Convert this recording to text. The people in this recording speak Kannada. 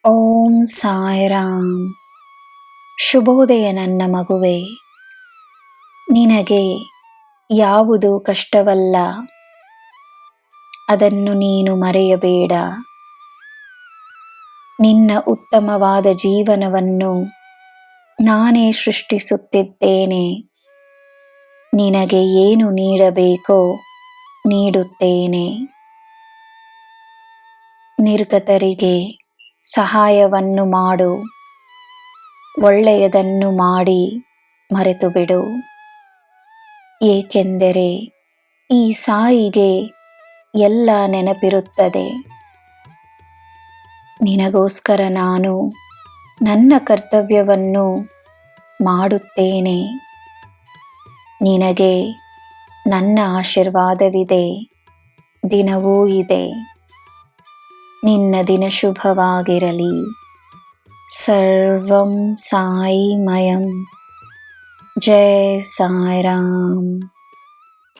ಓಂ ಸಾಯಿರಾಮ್. ಶುಭೋದಯ ನನ್ನ ಮಗುವೆ. ನಿನಗೆ ಯಾವುದು ಕಷ್ಟವಲ್ಲ, ಅದನ್ನು ನೀನು ಮರೆಯಬೇಡ. ನಿನ್ನ ಉತ್ತಮವಾದ ಜೀವನವನ್ನು ನಾನೇ ಸೃಷ್ಟಿಸುತ್ತಿದ್ದೇನೆ. ನಿನಗೆ ಏನು ನೀಡಬೇಕೋ ನೀಡುತ್ತೇನೆ. ನಿರ್ಗತರಿಗೆ ಸಹಾಯವನ್ನು ಮಾಡು, ಒಳ್ಳೆಯದನ್ನು ಮಾಡಿ ಮರೆತು ಬಿಡು. ಏಕೆಂದರೆ ಈ ಸಾಯಿಗೆ ಎಲ್ಲ ನೆನಪಿರುತ್ತದೆ. ನಿನಗೋಸ್ಕರ ನಾನು ನನ್ನ ಕರ್ತವ್ಯವನ್ನು ಮಾಡುತ್ತೇನೆ. ನಿನಗೆ ನನ್ನ ಆಶೀರ್ವಾದವಿದೆ, ದಿನವೂ ಇದೆ. ನಿನ್ನ ದಿನ ಶುಭವಾಗಿರಲಿ. ಸರ್ವಂ ಸಾಯಿಮಯಂ. ಜೈ ಸಾಯಿರಾಮ್.